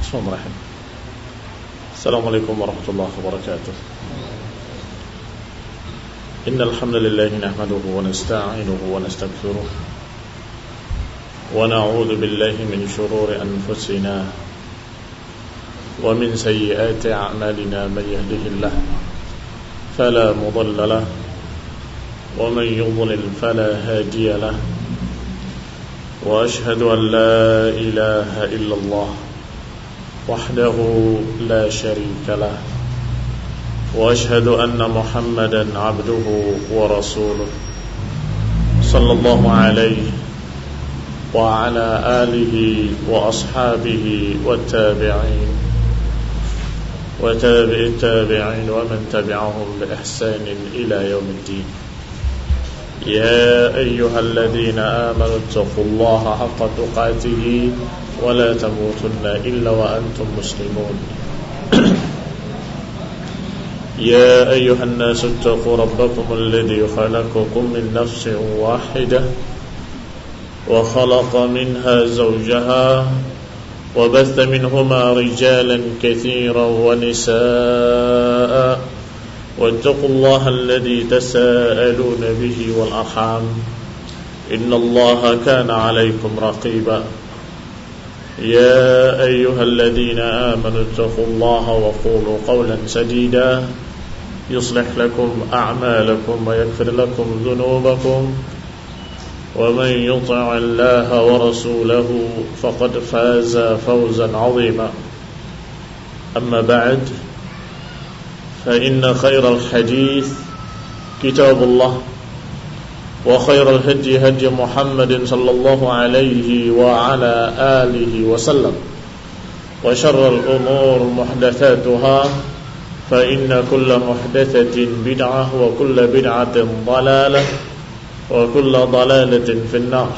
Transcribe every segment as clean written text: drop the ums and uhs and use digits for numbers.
Bismillahirrahmanirrahim. Assalamualaikum warahmatullahi wabarakatuh. Innal hamdalillah nahmaduhu wa nasta'inuhu wa nastaghfiruh wa na'udzu billahi min shururi anfusina wa min sayyiati a'malina man yahdihillahu fala mudilla lahu wa man yudlil fala hadiya lahu wa ashhadu an la ilaha illallah وحده لا شريك له وأشهد أن محمدا عبده ورسوله صلى الله عليه وعلى آله وأصحابه والتابعين وتابع التابعين ومن تبعهم بإحسان إلى يوم الدين. يا أيها الذين آمنوا اتقوا الله حق تقاته ولا تموتن إلا وأنتم مسلمون. يا أيها الناس اتقوا ربكم الذي خلقكم من نفس واحدة وخلق منها زوجها وبث منهما رجالا كثيرا ونساء واتقوا الله الذي تساءلون به والأرحام إن الله كان عليكم رقيبا. يا أيها الذين آمنوا اتقوا الله وقولوا قولا سديدا يصلح لكم أعمالكم ويغفر لكم ذنوبكم ومن يطع الله ورسوله فقد فاز فوزا عظيما. أما بعد فإن خير الحديث كتاب الله وخير الهدي هدي محمد صلى الله عليه وعلى آله وسلم وشر الأمور محدثاتها فإن كل محدثة بدعة وكل بدعة ضلالة وكل ضلالة في النار.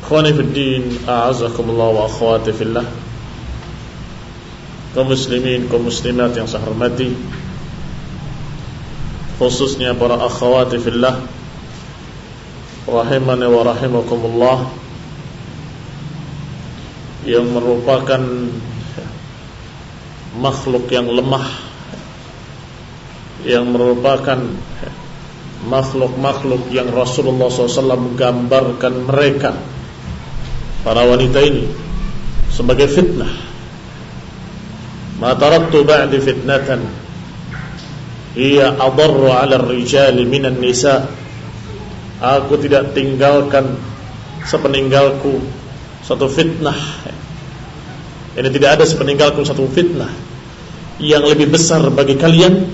Ikhwani fi din, a'azzakumullah wa akhwati fillah. Kaum muslimin, kaum muslimat yang saya hormati, khususnya para akhwati fillah, rahimani wa rahimakumullah, yang merupakan makhluk yang lemah, yang merupakan makhluk-makhluk yang Rasulullah SAW menggambarkan mereka, para wanita ini, sebagai fitnah. Ma taraktu ba'di fitnatan hiya adarru 'ala ar-rijali minan nisa. Aku tidak tinggalkan sepeninggalku satu fitnah. Ini tidak ada sepeninggalku satu fitnah yang lebih besar bagi kalian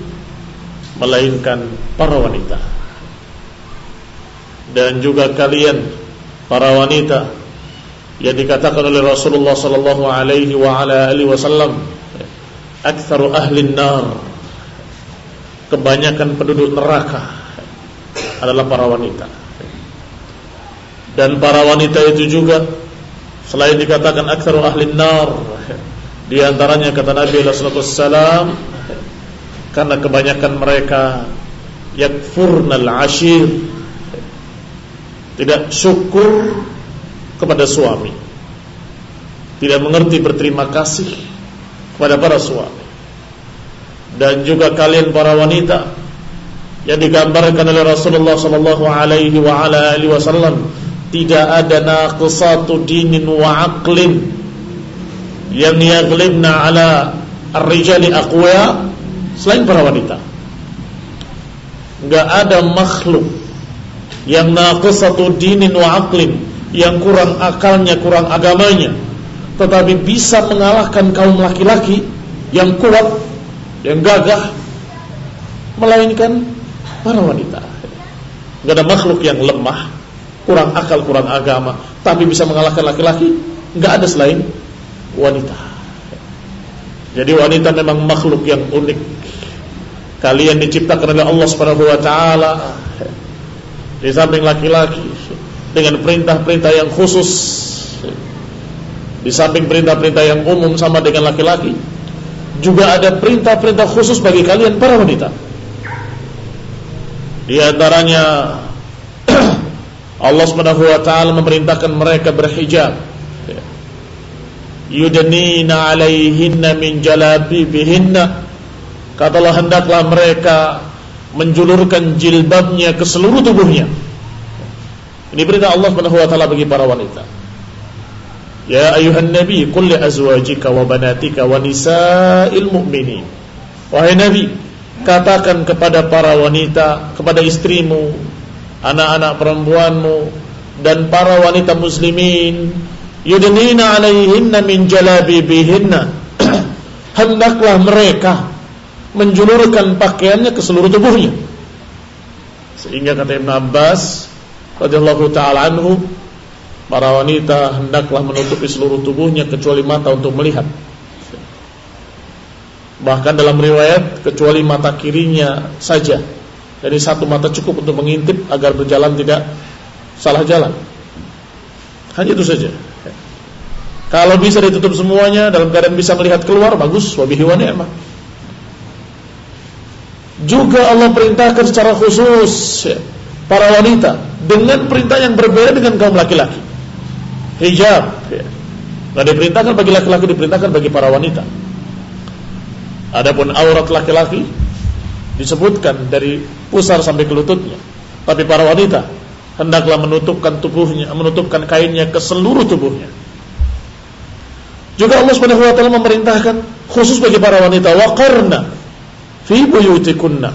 melainkan para wanita. Dan juga kalian para wanita yang dikatakan oleh Rasulullah sallallahu alaihi wa ala alihi wasallam aktsaru ahli nar, kebanyakan penduduk neraka adalah para wanita. Dan para wanita itu juga selain dikatakan aktsaru ahli nar, di antaranya kata Nabi sallallahu alaihi wasallam, karena kebanyakan mereka yakfurnal ashir, tidak syukur kepada suami, tidak mengerti berterima kasih kepada para suami. Dan juga kalian para wanita yang digambarkan oleh Rasulullah sallallahu alaihi wa ala alihi wasallam, tidak ada naqisatu dinin wa aqlin yang yaghlibna ala ar-rijali aqwa selain para wanita. Enggak ada makhluk yang naqisatu dinin wa aqlin, yang kurang akalnya, kurang agamanya, tetapi bisa mengalahkan kaum laki-laki yang kuat, yang gagah, melainkan para wanita. Enggak ada makhluk yang lemah, kurang akal, kurang agama, tapi bisa mengalahkan laki-laki, enggak ada selain wanita. Jadi wanita memang makhluk yang unik. Kalian diciptakan oleh Allah Subhanahu wa taala di samping laki-laki dengan perintah-perintah yang khusus, di samping perintah-perintah yang umum sama dengan laki-laki, juga ada perintah-perintah khusus bagi kalian para wanita. Di antaranya Allah Subhanahu wa taala memerintahkan mereka berhijab. yudnina 'alaihinna min jalabibihinna, katalah hendaklah mereka menjulurkan jilbabnya ke seluruh tubuhnya. Ini perintah Allah Subhanahu wa taala bagi para wanita. Ya ayuhan nabi qul li azwajika wa banatika wa nisa'il mu'minin. Wahai nabi, katakan kepada para wanita, kepada istrimu, anak-anak perempuanmu, dan para wanita muslimin, yudnina 'alaihinna min jalabibihinna, hendaklah mereka menjulurkan pakaiannya ke seluruh tubuhnya. Sehingga kata Ibn Abbas radhiyallahu ta'ala anhu, para wanita hendaklah menutupi seluruh tubuhnya kecuali mata untuk melihat. Bahkan dalam riwayat kecuali mata kirinya saja. Jadi satu mata cukup untuk mengintip agar berjalan tidak salah jalan. Hanya itu saja. Kalau bisa ditutup semuanya dalam keadaan bisa melihat keluar, bagus, wabihi wa ni'mah. Juga Allah perintahkan secara khusus para wanita dengan perintah yang berbeda dengan kaum laki-laki. Hijab, nah diperintahkan bagi laki-laki, diperintahkan bagi para wanita. Adapun aurat laki-laki disebutkan dari pusar sampai ke lututnya, tapi para wanita hendaklah menutupkan tubuhnya, menutupkan kainnya ke seluruh tubuhnya. Juga Allah Subhanahu wa taala memerintahkan khusus bagi para wanita, waqarna fi buyutikunna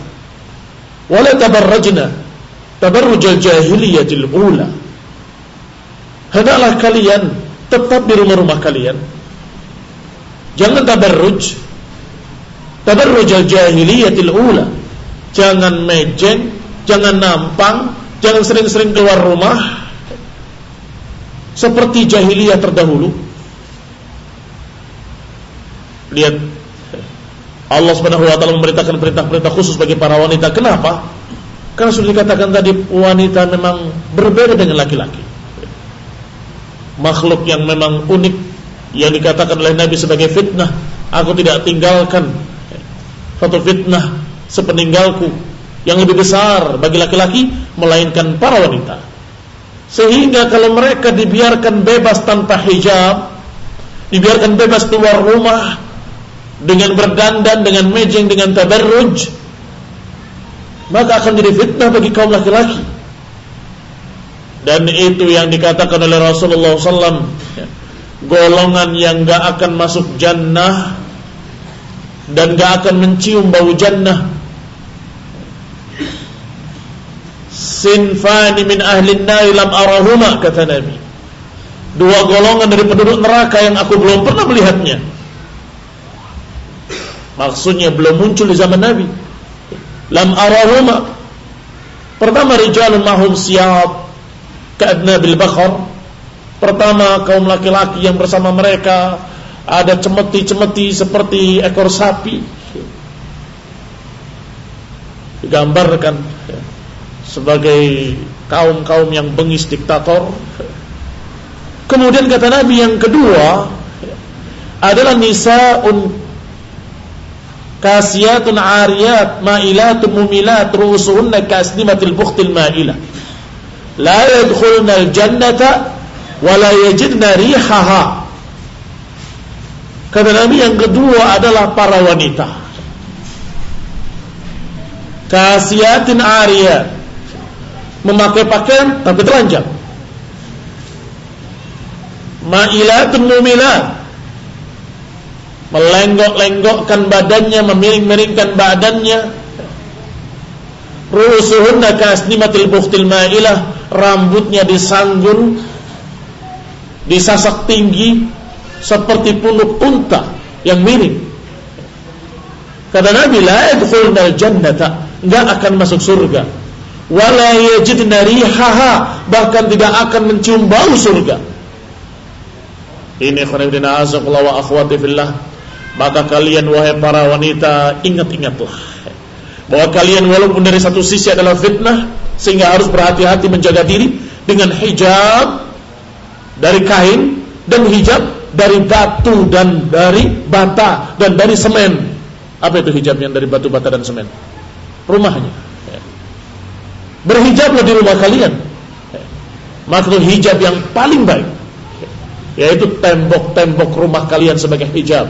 wa la tabarrajna tabarrujal jahiliyatil ula. Hendaklah kalian tetap di rumah-rumah kalian, jangan tabarrujal jahiliyatil ula, jangan mejeng, jangan nampang, jangan sering-sering keluar rumah seperti jahiliyah terdahulu. Lihat, Allah Subhanahu wa taala memerintahkan perintah-perintah khusus bagi para wanita. Kenapa? Karena sudah dikatakan tadi, wanita memang berbeda dengan laki-laki, makhluk yang memang unik, yang dikatakan oleh Nabi sebagai fitnah. Aku tidak tinggalkan satu fitnah sepeninggalku yang lebih besar bagi laki-laki melainkan para wanita. Sehingga kalau mereka dibiarkan bebas tanpa hijab, dibiarkan bebas keluar rumah dengan berdandan, dengan mejeng, dengan tabarruj, maka akan jadi fitnah bagi kaum laki-laki. Dan itu yang dikatakan oleh Rasulullah SAW, golongan yang gak akan masuk jannah dan gak akan mencium bau jannah. Sinfani min ahlin nari lam arahuma, kata Nabi. Dua golongan dari penduduk neraka yang aku belum pernah melihatnya. Maksudnya belum muncul di zaman Nabi. Lam arahuma. Pertama, rijalun mahum siyab ka'adnabil bakhar. Pertama, kaum laki-laki yang bersama mereka ada cemeti-cemeti seperti ekor sapi. Digambarkan sebagai kaum-kaum yang bengis, diktator. Kemudian kata Nabi, yang kedua adalah nisa'un kasiyatun ariyat ma'ilatun mumilat ru'usuhunna kasnimatil bukhtil ma'ilah la yadkhulna al-jannata wa la yajidna rihaha. Kata Nabi, yang kedua adalah para wanita kasiyatin ariyat, memakai pakaian tapi telanjang, ma'ilatun mumilat, melenggok-lenggokkan badannya, memiring-miringkan badannya, ru'usuhunna kasnimatil bukhtil ma'ilah, rambutnya disanggun, disasak tinggi seperti punuk unta yang miring. Kata Nabi, la yadkhulnal jannata, enggak akan masuk surga, wala yajidna rihaha, bahkan tidak akan mencium bau surga. Ini khonibdina azakullah wa akhwati fillah. Maka kalian wahai para wanita, ingat-ingatlah bahwa kalian walaupun dari satu sisi adalah fitnah, sehingga harus berhati-hati menjaga diri dengan hijab dari kain dan hijab dari batu dan dari bata dan dari semen. Apa itu hijab yang dari batu, bata dan semen? Rumahnya. Berhijablah di rumah kalian. Maksud hijab yang paling baik. yaitu tembok-tembok rumah kalian sebagai hijab.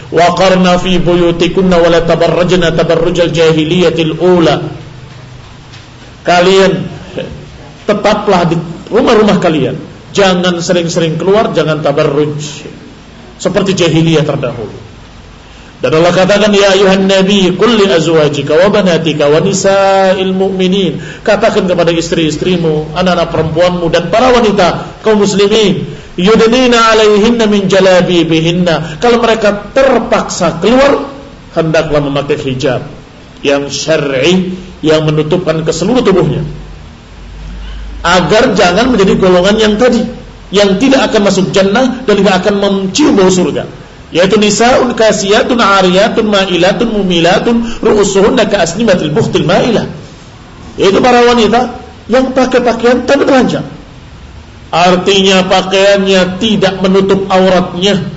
Wa qarna fi buyutikunna wa la tabarrajna tabarrujal jahiliyatil ula. Kalian tetaplah di rumah-rumah kalian, jangan sering-sering keluar, jangan tabarruj seperti jahiliyah terdahulu. Dan Allah katakan, ya ayuhan nabi qul li azwajika wa banatika wa nisa'il mu'minin, katakan kepada istri-istrimu, anak-anak perempuanmu dan para wanita kaum muslimin, yudnina 'alaihinna min jalabibihinna, kalau mereka terpaksa keluar hendaklah memakai hijab yang syar'i yang menutupkan ke seluruh tubuhnya, agar jangan menjadi golongan yang tadi yang tidak akan masuk jannah dan tidak akan mencium bau surga, yaitu nisaun kasiyatun ariyatun ma'ilatun mumilatun ru'usuhunna ka'asnimatil bukhtil ma'ilah, yaitu para wanita yang pakai pakaian tapi telanjang. Artinya pakaiannya tidak menutup auratnya,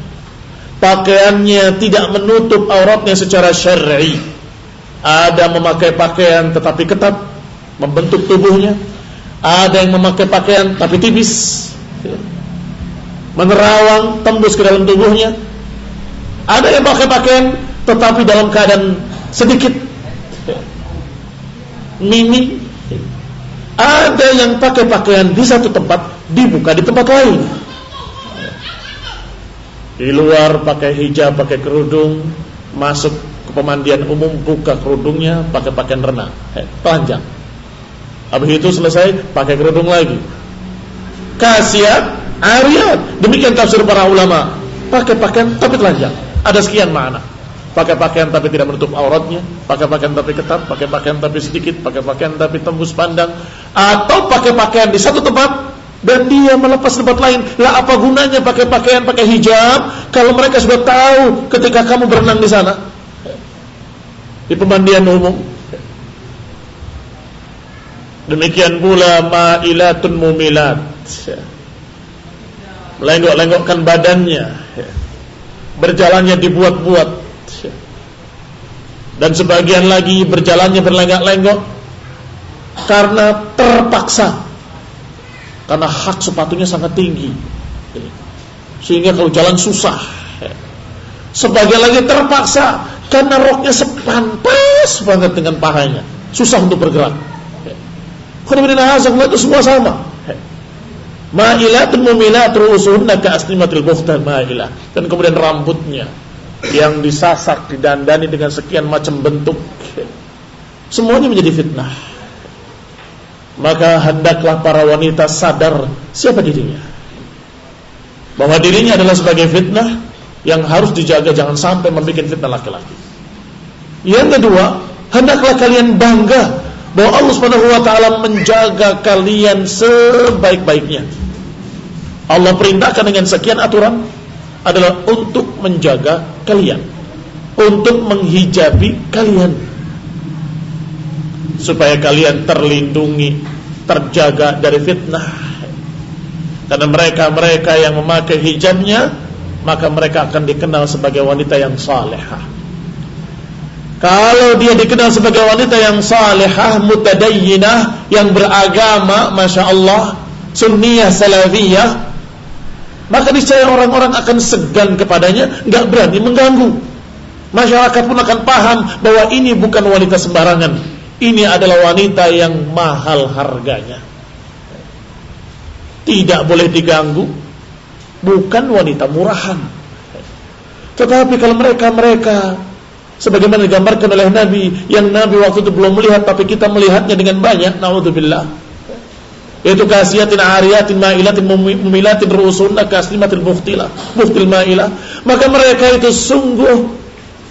pakaiannya tidak menutup auratnya secara syar'i. Ada memakai pakaian tetapi ketat membentuk tubuhnya, ada yang memakai pakaian tapi tipis menerawang tembus ke dalam tubuhnya, ada yang pakai pakaian tetapi dalam keadaan sedikit minim, ada yang pakai pakaian di satu tempat dibuka di tempat lain. Di luar pakai hijab, pakai kerudung, masuk ke pemandian umum buka kerudungnya, pakai pakaian renang, telanjang. Habis itu selesai pakai kerudung lagi. Kasiyat, ariyat, demikian tafsir para ulama. Pakai pakaian tapi telanjang. Ada sekian makna. Pakai pakaian tapi tidak menutup auratnya, pakai pakaian tapi ketat, pakai pakaian tapi sedikit, pakai pakaian tapi tembus pandang, atau pakai pakaian di satu tempat dan dia melepas tempat lain. Lah apa gunanya pakai pakaian, pakai hijab kalau mereka sudah tahu ketika kamu berenang di sana, di pemandian umum. Demikian pula ma'ilatun mumilat, melenggok-lenggokkan badannya, berjalannya dibuat-buat, dan sebagian lagi berjalannya berlenggak-lenggok karena terpaksa, karena hak sepatunya sangat tinggi sehingga kalau jalan susah. Sebagian lagi terpaksa karena roknya sepantas banget dengan pahanya, susah untuk bergerak. Itu semua sama. Ma'ilatun mumilat ru'usuhunna ka'asnimatil bukhtil ma'ilah. Dan kemudian rambutnya yang disasak, didandani dengan sekian macam bentuk, semuanya menjadi fitnah. Maka hendaklah para wanita sadar siapa dirinya, bahwa dirinya adalah sebagai fitnah yang harus dijaga, jangan sampai membuat fitnah laki-laki. Yang kedua, hendaklah kalian bangga bahwa Allah Subhanahu wa taala menjaga kalian sebaik-baiknya. Allah perintahkan dengan sekian aturan adalah untuk menjaga kalian, untuk menghijabi kalian, supaya kalian terlindungi, terjaga dari fitnah. Karena mereka yang memakai hijabnya, maka mereka akan dikenal sebagai wanita yang salehah. Kalau dia dikenal sebagai wanita yang salehah, mutadayyinah, yang beragama, masya Allah, sunniyah, salafiyah, maka niscaya orang-orang akan segan kepadanya, nggak berani mengganggu. Masyarakat pun akan paham bahwa ini bukan wanita sembarangan, ini adalah wanita yang mahal harganya, tidak boleh diganggu, bukan wanita murahan. Tetapi kalau mereka sebagaimana digambarkan oleh Nabi, yang Nabi waktu itu belum melihat tapi kita melihatnya dengan banyak, naudzubillah, yaitu kasiatin ariyatin ma'ilatin mumilatin ru'usunna kaslimatil bukhtil ma'ilah, maka mereka itu sungguh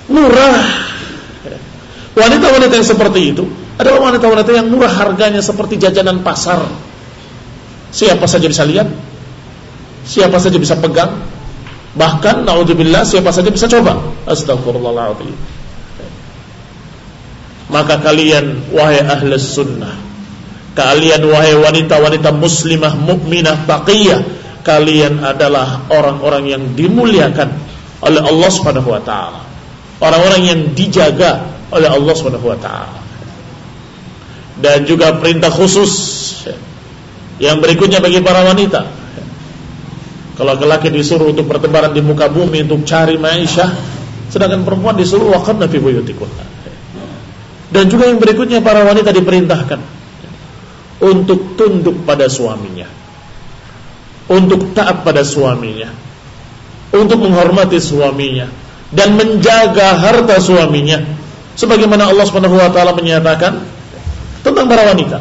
murah. Wanita-wanita yang seperti itu adalah wanita-wanita yang murah harganya, seperti jajanan pasar. Siapa saja bisa lihat, siapa saja bisa pegang, bahkan naudzubillah siapa saja bisa coba. Astagfirullahaladzim. Maka kalian wahai ahlus sunnah, kalian wahai wanita-wanita muslimah, mukminah, taqiyah, kalian adalah orang-orang yang dimuliakan oleh Allah Subhanahu wa taala, orang-orang yang dijaga oleh Allah Subhanahu wa taala. Dan juga perintah khusus yang berikutnya bagi para wanita, Kalau laki-laki disuruh untuk bertebaran di muka bumi untuk cari maisha, sedangkan perempuan disuruh waqarna fi buyutikunna. Dan juga yang berikutnya, para wanita diperintahkan untuk tunduk pada suaminya, untuk taat pada suaminya, untuk menghormati suaminya dan menjaga harta suaminya, sebagaimana Allah Subhanahu wa taala menyatakan tentang para wanita.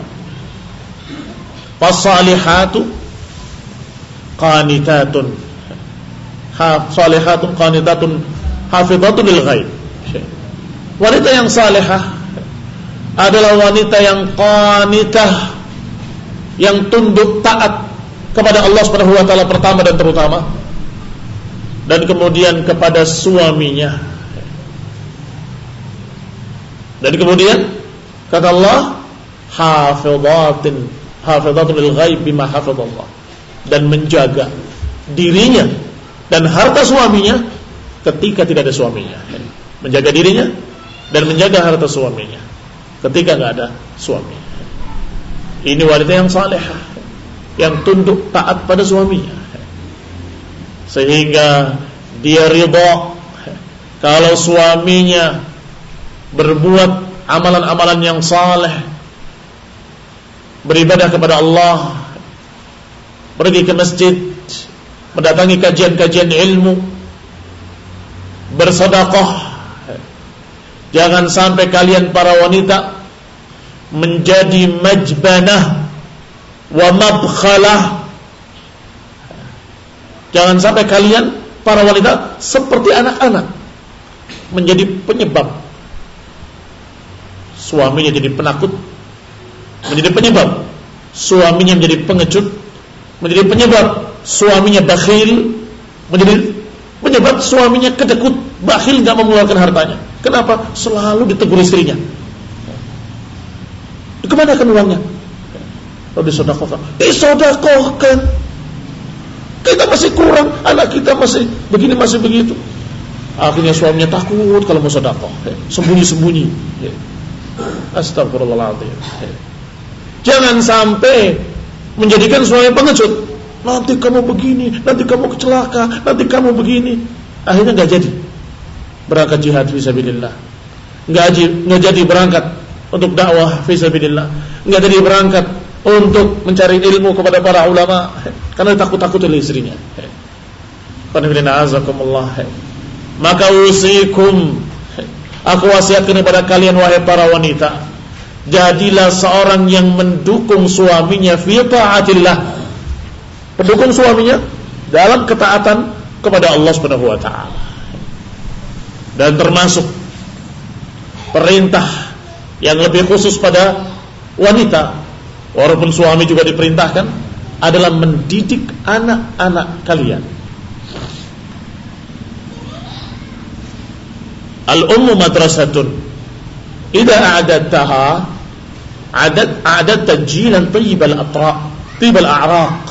Fasalihatu qanitatun hafizatun lil ghaib. Wanita yang salihah adalah wanita yang qanitah, yang tunduk taat kepada Allah Subhanahu wa taala pertama dan terutama, dan kemudian kepada suaminya. Dan kemudian kata Allah, hafizatun lil ghaib bima hafizallah, dan menjaga dirinya dan harta suaminya ketika tidak ada suaminya. Menjaga dirinya dan menjaga harta suaminya ketika tidak ada suaminya. Ini wanita yang salehah, yang tunduk taat pada suaminya, sehingga dia ridha kalau suaminya berbuat amalan-amalan yang saleh, beribadah kepada Allah, pergi ke masjid, mendatangi kajian-kajian ilmu, bersedekah. Jangan sampai kalian para wanita menjadi majbanah wa mabkhalah. Jangan sampai kalian para wanita seperti anak-anak, menjadi penyebab suaminya jadi penakut, menjadi penyebab suaminya menjadi pengecut, menjadi penyebab suaminya bakhil, menjadi penyebab suaminya kedekut, bakhil, gak mengeluarkan hartanya. Kenapa? Selalu ditegur istrinya. Kemana kan uangnya? Kalau disedekahkan, disedekahkan. Kita masih kurang, anak kita masih begini, masih begitu. Akhirnya suaminya takut kalau mau sedekah, sembunyi-sembunyi. Astagfirullahaladzim. Jangan sampai menjadikan suami pengecut. Nanti kamu begini, nanti kamu kecelaka, nanti kamu begini. Akhirnya gak jadi berangkat jihad fisabilillah, gak jadi berangkat untuk dakwah fisabilillah, gak jadi berangkat untuk mencari ilmu kepada para ulama karena takut-takut oleh istrinya. Maka usikum, aku wasiatkan kepada kalian wahai para wanita, jadilah seorang yang mendukung suaminya fi ta'atillah, mendukung suaminya dalam ketaatan kepada Allah Subhanahu wa taala. Dan termasuk perintah yang lebih khusus pada wanita, walaupun suami juga diperintahkan, adalah mendidik anak-anak kalian. Al-ummu madrasatun idza a'adattaha a'adatta jilan tayyibal a'raq.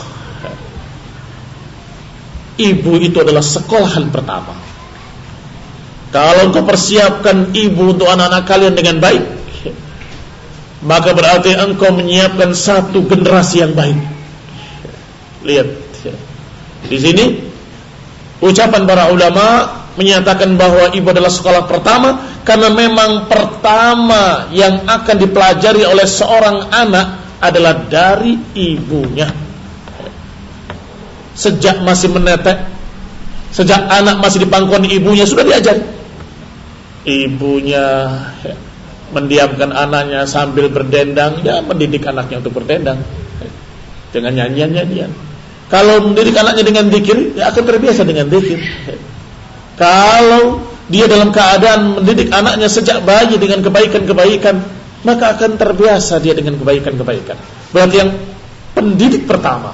Ibu itu adalah sekolahan pertama. Kalau engkau persiapkan ibu untuk anak-anak kalian dengan baik, maka berarti engkau menyiapkan satu generasi yang baik. Lihat, di sini ucapan para ulama menyatakan bahwa ibu adalah sekolah pertama, karena memang pertama yang akan dipelajari oleh seorang anak adalah dari ibunya. Sejak masih menetek, sejak anak masih di pangkuan ibunya sudah diajari. Ibunya mendiamkan anaknya sambil berdendang, ya mendidik anaknya untuk berdendang dengan nyanyian-nyanyian. Kalau mendidik anaknya dengan zikir, ya akan terbiasa dengan zikir. Kalau dia dalam keadaan mendidik anaknya sejak bayi dengan kebaikan-kebaikan, maka akan terbiasa dia dengan kebaikan-kebaikan. Berarti yang pendidik pertama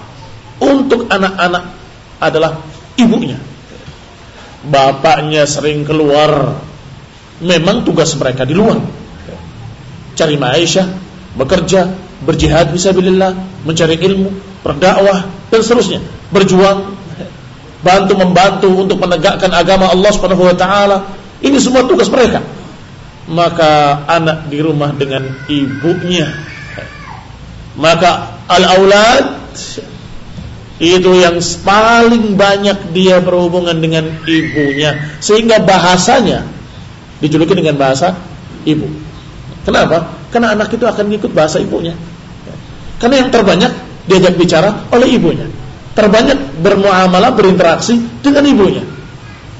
untuk anak-anak adalah ibunya. Bapaknya sering keluar, memang tugas mereka di luar, cari maisha, bekerja, berjihad fisabilillah, mencari ilmu, berdakwah dan seterusnya, berjuang, membantu untuk menegakkan agama Allah Subhanahu wa taala. Ini semua tugas mereka. Maka anak di rumah dengan ibunya. Maka al-aulad itu yang paling banyak dia berhubungan dengan ibunya, sehingga bahasanya dijuluki dengan bahasa ibu. Kenapa? Karena anak itu akan ngikut bahasa ibunya. Karena yang terbanyak diajak bicara oleh ibunya, terbanyak bermuamalah, berinteraksi dengan ibunya.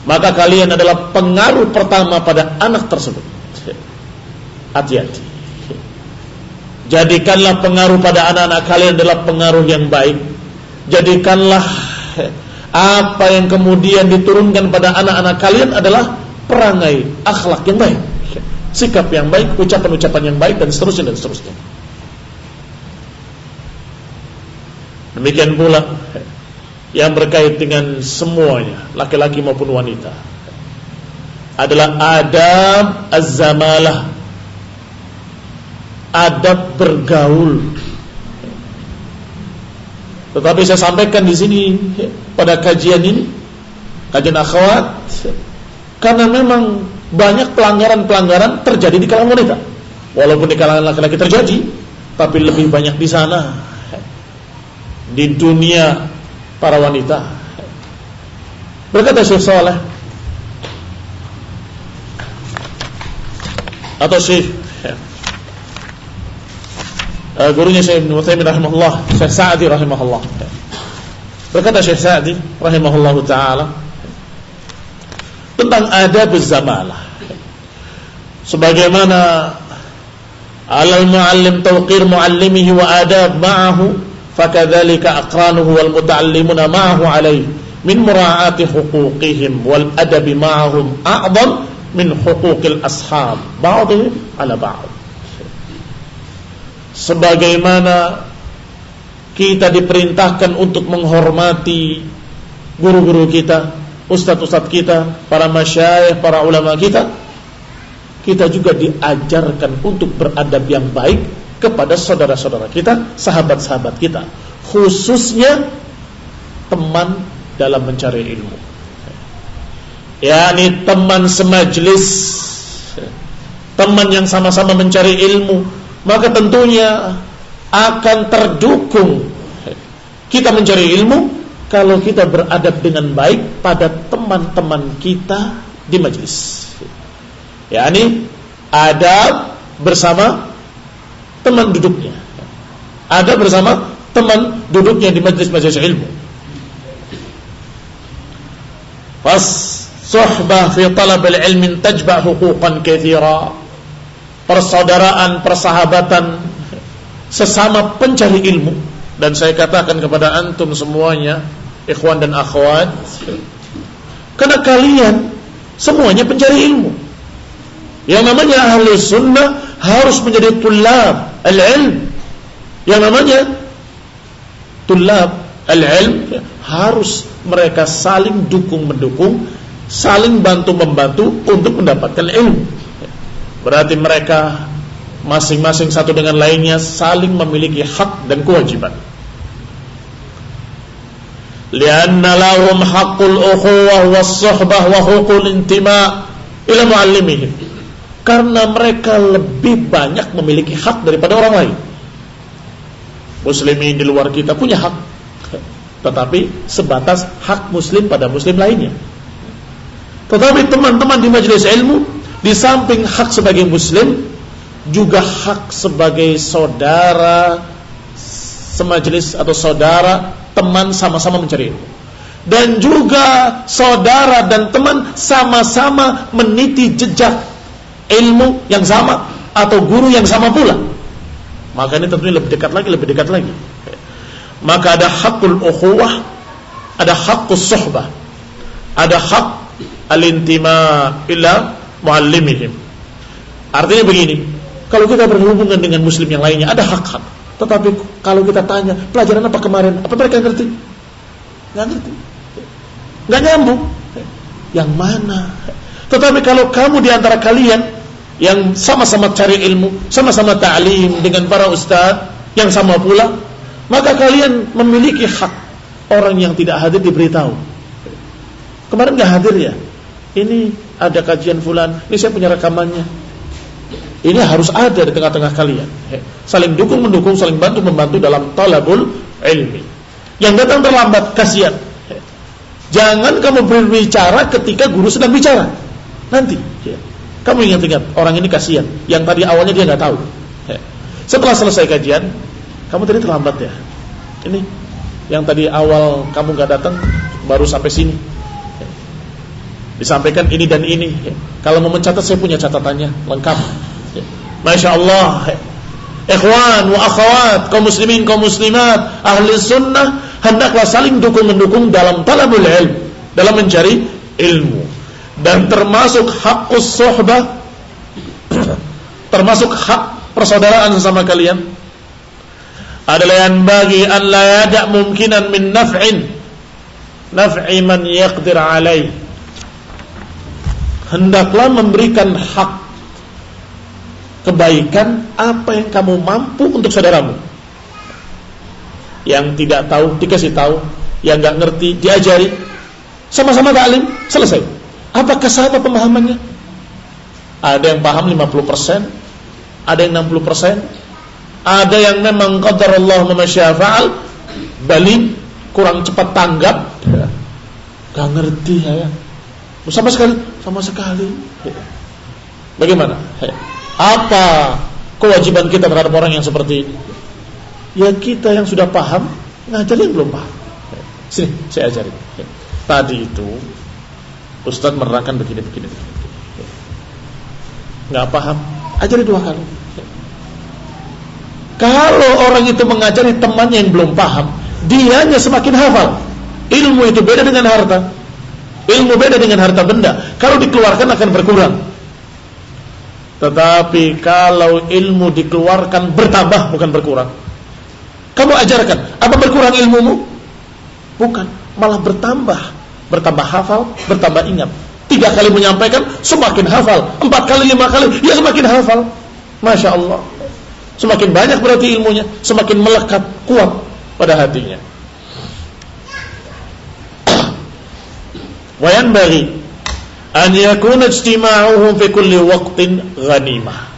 Maka kalian adalah pengaruh pertama pada anak tersebut. Hati-hati. Jadikanlah pengaruh pada anak-anak kalian adalah pengaruh yang baik. Jadikanlah apa yang kemudian diturunkan pada anak-anak kalian adalah perangai akhlak yang baik, sikap yang baik, ucapan-ucapan yang baik, dan seterusnya dan seterusnya. Demikian pula yang berkait dengan semuanya, laki-laki maupun wanita, adalah adab az-zamalah, adab bergaul. Tetapi saya sampaikan di sini pada kajian ini, kajian akhwat, karena memang banyak pelanggaran-pelanggaran terjadi di kalangan wanita. Walaupun di kalangan laki-laki terjadi, tapi lebih banyak di sana, di dunia para wanita. Berkata Syekh Saleh atau Syekh gurunya Syekh Ibnu Utsaimin rahimahullah, Syekh Sa'di rahimahullah, berkata Syekh Sa'di rahimahullahu ta'ala tentang adab az-zamalah, sebagaimana alal muallim tawqir muallimihi wa adab ma'ahu, fakadzalika aqranuhu wal muta'allimuna ma'ahu alayhi min mura'ati huquqihim wal adabi ma'ahum a'dham min huquqil ashab ba'dhum ala ba'd. Sebagaimana kita diperintahkan untuk menghormati guru-guru kita, ustadz-ustadz kita, para masyayikh, para ulama kita, kita juga diajarkan untuk beradab yang baik kepada saudara-saudara kita, sahabat-sahabat kita, khususnya teman dalam mencari ilmu, yakni teman semajlis, teman yang sama-sama mencari ilmu. Maka tentunya akan terdukung kita mencari ilmu kalau kita beradab dengan baik pada teman-teman kita di majlis, yakni adab bersama teman duduknya, adab bersama teman duduknya di majlis-majlis ilmu. Fas suhbah fi talab al-ilm tajba' huquqan katsira. Persaudaraan, persahabatan sesama pencari ilmu. Dan saya katakan kepada antum semuanya, ikhwan dan akhwat, karena kalian semuanya pencari ilmu. Yang namanya ahli sunnah harus menjadi tulab al-ilm. Yang namanya tulab al-ilm harus mereka saling dukung-mendukung, saling bantu-membantu untuk mendapatkan ilmu. Berarti mereka masing-masing satu dengan lainnya saling memiliki hak dan kewajiban. Lianna lahum haqqul ukhuwah was-suhbah wa huququl intima' ila muallimihim. Karena mereka lebih banyak memiliki hak daripada orang lain. Muslimin di luar kita punya hak, tetapi sebatas hak muslim pada muslim lainnya. Tetapi teman-teman di majelis ilmu, di samping hak sebagai muslim, juga hak sebagai saudara semajlis atau saudara teman sama-sama mencari ilmu. Dan juga saudara dan teman sama-sama meniti jejak ilmu yang sama atau guru yang sama pula. Maka ini tentunya lebih dekat lagi. Maka ada hakul ukhuwah, ada hakus suhbah, ada hak al-intima ila muallimihim. Artinya begini, kalau kita berhubungan dengan muslim yang lainnya ada hak-hak. Tetapi kalau kita tanya, pelajaran apa kemarin? Apa mereka ngerti? Nggak ngerti. Nggak nyambung. Yang mana? Tetapi kalau kamu di antara kalian yang sama-sama cari ilmu, sama-sama ta'lim dengan para ustadz yang sama pula, maka kalian memiliki hak. Orang yang tidak hadir diberitahu. Kemarin nggak hadir ya? Ini ada kajian fulan, ini saya punya rekamannya. Ini harus ada di tengah-tengah kalian. Saling dukung-mendukung, saling bantu-membantu dalam talabul ilmi. Yang datang terlambat, kasihan. Jangan kamu berbicara ketika guru sedang bicara. Nanti kamu ingat-ingat, orang ini kasihan, yang tadi awalnya dia nggak tahu. Setelah selesai kajian, kamu tadi terlambat ya. Ini yang tadi awal kamu nggak datang, baru sampai sini. Disampaikan ini dan ini. Kalau mau mencatat, saya punya catatannya lengkap. Masya Allah. Ikhwan wa akhwat, kaum muslimin, kaum muslimat, ahli sunnah, hendaklah saling dukung-mendukung dalam talabul ilm, dalam mencari ilmu. Dan termasuk haqqus suhbah, termasuk hak persaudaraan sesama kalian, adalah yang bagi an la yada' mumkinan min naf'i man yaqdir alaih. Hendaklah memberikan hak kebaikan apa yang kamu mampu untuk saudaramu. Yang tidak tahu dikasih tahu, yang enggak ngerti diajari. Sama-sama ta'lim, selesai. Apakah sama pemahamannya? Ada yang paham 50%, ada yang 60%, ada yang memang qadarallahu ma syaa fa'al, balik kurang cepat tanggap, enggak ngerti ya. Sama sekali. Bagaimana? Apa kewajiban kita terhadap orang yang seperti ini? Ya kita yang sudah paham ngajari yang belum paham. Sini saya ajari. Tadi itu Ustaz menerangkan begini. Nggak paham, ajari 2 kali. Kalau orang itu mengajari temannya yang belum paham, dianya semakin hafal. Ilmu itu beda dengan harta. Ilmu beda dengan harta benda. Kalau dikeluarkan akan berkurang. Tetapi kalau ilmu dikeluarkan bertambah, bukan berkurang. Kamu ajarkan, apa berkurang ilmumu? Bukan, malah bertambah. Bertambah hafal, bertambah ingat. 3 kali menyampaikan, semakin hafal. 4 kali, 5 kali, ya semakin hafal. Masya Allah. Semakin banyak berarti ilmunya, semakin melekat, kuat pada hatinya. Wa yanbaghi an yakuna ijtima'uhum fi kulli waqtin ghanimah.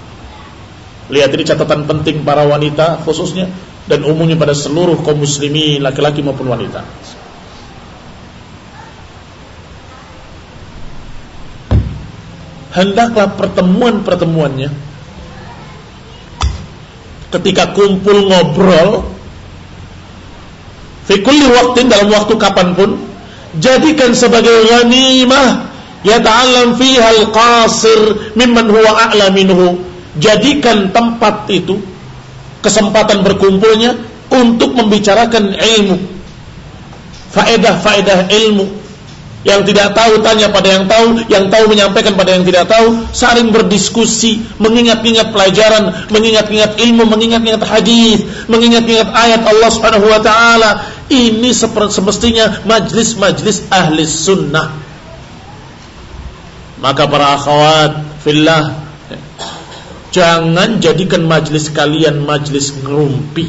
Lihat, ini catatan penting para wanita khususnya, dan umumnya pada seluruh kaum muslimin, laki-laki maupun wanita. Hendaklah pertemuan-pertemuannya, ketika kumpul ngobrol, fi kulli waqtin, dalam waktu kapanpun, jadikan sebagai ghanimah yata'allam fiha al-qasir mimman huwa a'la minhu. Jadikan tempat itu, kesempatan berkumpulnya, untuk membicarakan ilmu, faedah-faedah ilmu. Yang tidak tahu tanya pada yang tahu menyampaikan pada yang tidak tahu, saling berdiskusi, mengingat-ingat pelajaran, mengingat-ingat ilmu, mengingat-ingat hadis, mengingat-ingat ayat Allah Subhanahu wa taala. Ini semestinya majlis-majlis ahli sunnah. Maka para akhwat fillah, jangan jadikan majlis kalian majlis ngerumpi,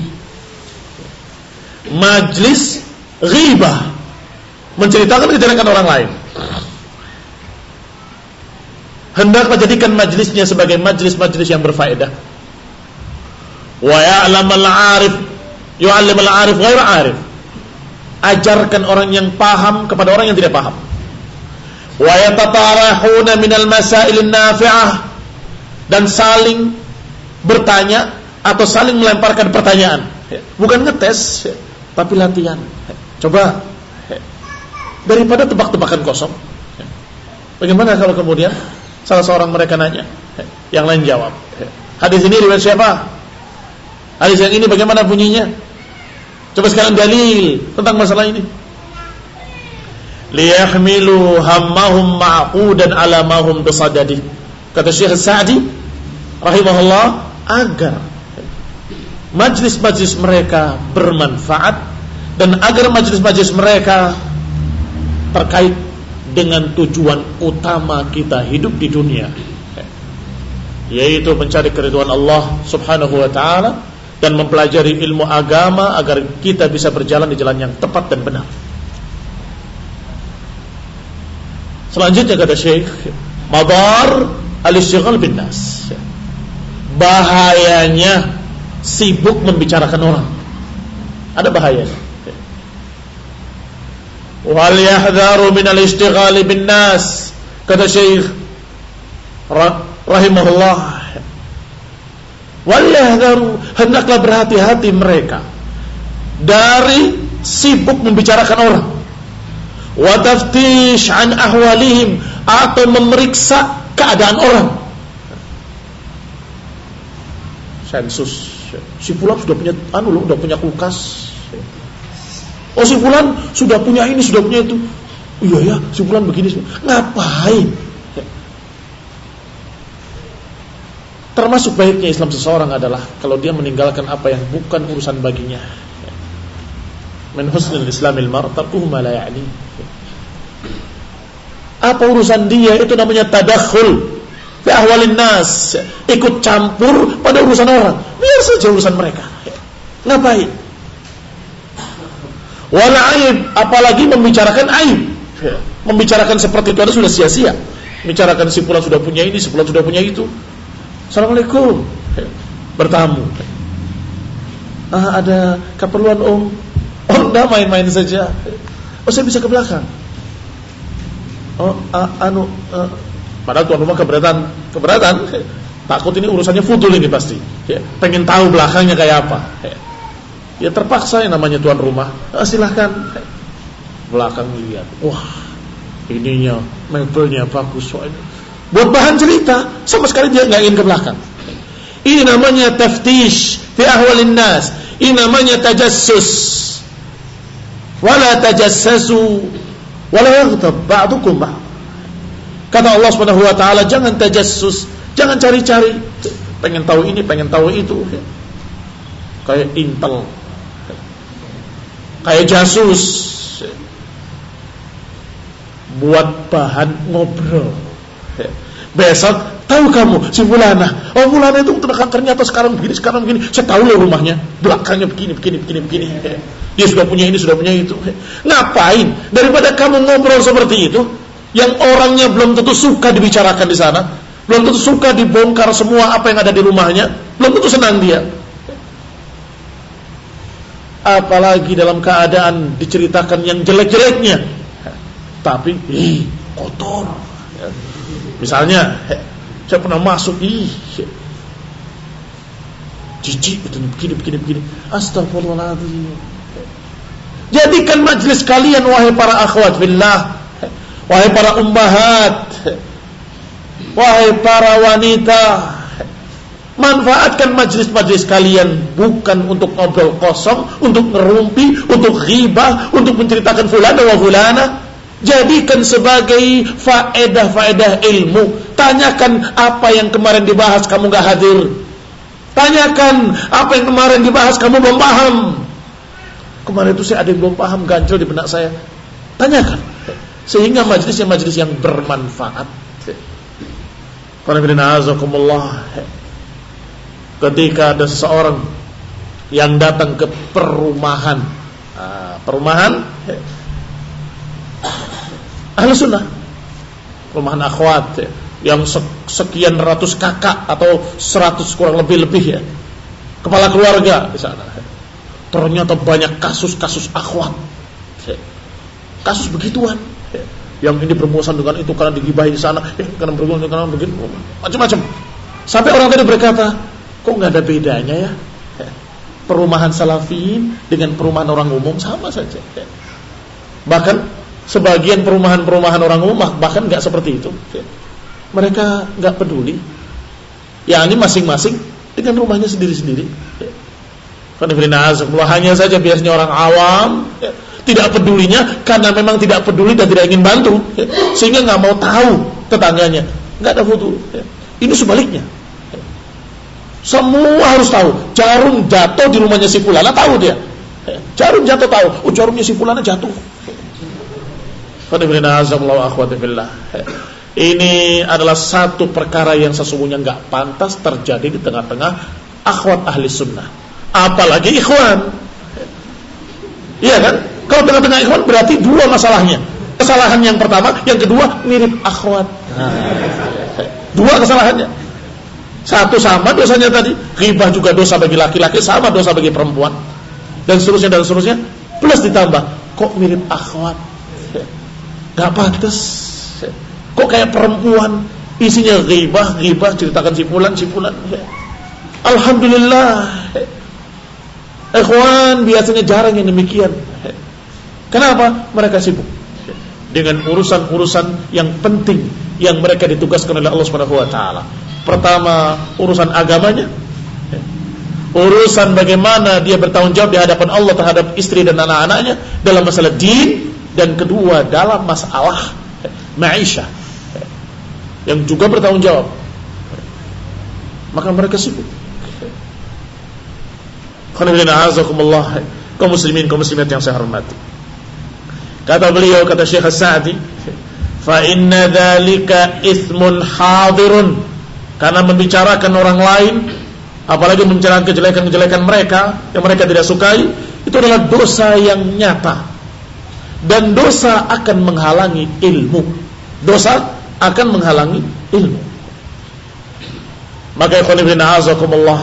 majlis ghibah, menceritakan kejelekan orang lain. Hendaklah jadikan majlisnya sebagai majlis-majlis yang berfaedah. Wa ya'lam al-'arif yu'allim al-'arif ghairu 'arif. Ajarkan orang yang paham kepada orang yang tidak paham. Wa yatatarahuna minal masail an-nafi'ah, dan saling bertanya atau saling melemparkan pertanyaan. Bukan ngetes, tapi latihan. Coba, daripada tebak-tebakan kosong. Bagaimana kalau kemudian salah seorang mereka nanya, yang lain jawab, hadis ini riwayat siapa? Hadis yang ini bagaimana bunyinya? Coba sekalian dalil tentang masalah ini. Liyahmilu hammahum ma'qudan ala ma hum bisadadi. Kata Syekh Sa'di rahimahullah, agar majlis-majlis mereka bermanfaat, dan agar majlis-majlis mereka terkait dengan tujuan utama kita hidup di dunia, yaitu mencari keridhaan Allah Subhanahu wa ta'ala dan mempelajari ilmu agama agar kita bisa berjalan di jalan yang tepat dan benar. Selanjutnya kata Syekh, madar al-istighal bin nas, bahayanya sibuk membicarakan orang. Ada bahayanya. Wal yahdharu min al-ishtighali bin nas. Kata Syekh rahimahullah, wal yahdharu, hendaklah berhati-hati mereka dari sibuk membicarakan orang, wa taftish an ahwalihim, atau memeriksa keadaan orang. Sensus, si fulan sudah punya udah punya kulkas. Oh, si fulan sudah punya ini, sudah punya itu. Iya ya, si fulan begini. Ngapain? Termasuk baiknya Islam seseorang adalah kalau dia meninggalkan apa yang bukan urusan baginya. Min husnil islamil mar tarkuhu ma la ya'ni. Apa urusan dia, itu namanya tadakhul fi ahwalin nas, ikut campur pada urusan orang. Biar saja urusan mereka. Ngapain? Wala aib, apalagi membicarakan aib. Membicarakan seperti itu ada sudah sia-sia. Membicarakan si fulan sudah punya ini, si fulan sudah punya itu. Assalamualaikum. Bertamu. Ada keperluan Om. Oh, enggak, main-main saja. Oh, saya bisa ke belakang. Oh, padahal tuan rumah keberatan. Takut ini urusannya fudul ini pasti. Pengen tahu belakangnya kayak apa. Ya terpaksa, yang namanya tuan rumah. Silahkan. Belakang lihat. Wah, ininya, mebelnya bagus. Buat bahan cerita. Sama sekali dia nggak ingin ke belakang. Ini namanya taftish fi ahwalin nas. Ini namanya tajassus. Wala tajassasu wala yaghtab ba'dukum ba'd. Kata Allah Subhanahu wa taala, jangan tajassus, jangan cari-cari, pengen tahu ini, pengen tahu itu. Kayak intel, kayak jasus, buat bahan ngobrol. Besok tahu kamu si fulana, oh fulana itu ternyata sekarang begini. Saya tahu loh rumahnya, belakangnya begini. Dia sudah punya ini, sudah punya itu. Ngapain? Daripada kamu ngobrol seperti itu, yang orangnya belum tentu suka dibicarakan di sana, belum tentu suka dibongkar semua apa yang ada di rumahnya, belum tentu senang dia. Apalagi dalam keadaan diceritakan yang jelek-jeleknya, tapi kotor. Misalnya, saya pernah masuk, jijik itu begini. Astagfirullahaladzim. Jadikan majlis kalian, wahai para akhwat fillah, wahai para ummahat, wahai para wanita, manfaatkan majlis-majlis kalian bukan untuk ngobrol kosong, untuk ngerumpi, untuk ghibah, untuk menceritakan fulana wa fulana. Jadikan sebagai faedah ilmu. Tanyakan apa yang kemarin dibahas kamu gak hadir. Tanyakan apa yang kemarin dibahas kamu belum paham. Kemarin itu saya ada yang belum paham, ganjel di benak saya. Tanyakan, sehingga majlisnya majlis yang bermanfaat. Ketika ada seseorang yang datang ke perumahan Ahlu Sunnah, perumahan akhwat, yang sekian ratus kakak atau 100 kurang lebih ya, kepala keluarga di sana. Ternyata banyak kasus-kasus akhwat, kasus begituan. Yang ini bermuasan dengan itu karena digibahi di sana, karena berguna karena begitu, macam-macam. Sampai orang tadi berkata, kok nggak ada bedanya ya? Perumahan salafin dengan perumahan orang umum sama saja. Bahkan sebagian perumahan orang umum bahkan nggak seperti itu. Mereka nggak peduli. Ya, ini masing-masing dengan rumahnya sendiri-sendiri. Hanya saja biasanya orang awam tidak pedulinya karena memang tidak peduli dan tidak ingin bantu, sehingga nggak mau tahu tetangganya, nggak ada wudu. Ini sebaliknya, semua harus tahu. Jarum jatuh di rumahnya si fulana, tahu dia. Jarum jatuh tahu, oh jarumnya si fulana jatuh. Ini adalah satu perkara yang sesungguhnya nggak pantas terjadi di tengah-tengah akhwat ahli sunnah, apalagi ikhwan. Iya kan? Kalau tengah-tengah ikhwan berarti dua masalahnya. Kesalahan yang pertama, yang kedua mirip akhwat. Dua kesalahannya. Satu sama dosanya tadi, ghibah juga dosa bagi laki-laki, sama dosa bagi perempuan, dan seterusnya. Plus ditambah, kok mirip akhwat. Gak pantas. Kok kayak perempuan, isinya ghibah, ceritakan si fulan. Alhamdulillah. Ikhwan, biasanya jarang yang demikian. Kenapa? Mereka sibuk dengan urusan-urusan yang penting yang mereka ditugaskan oleh Allah Subhanahu wa taala. Pertama, urusan agamanya. Urusan bagaimana dia bertanggung jawab di hadapan Allah terhadap istri dan anak-anaknya dalam masalah din, dan kedua dalam masalah maisha yang juga bertanggung jawab. Maka mereka sibuk. Alhamdulillah, kaum muslimin, kaum muslimat yang saya hormati. Kata beliau, kata Syekh As-Sa'di, fa inna dzalika itsmun hadirun, karena membicarakan orang lain, apalagi membicarakan kejelekan-kejelekan mereka yang mereka tidak sukai, itu adalah dosa yang nyata, dan dosa akan menghalangi ilmu. Dosa akan menghalangi ilmu. Maka ikhwan ibn a'azakumullah,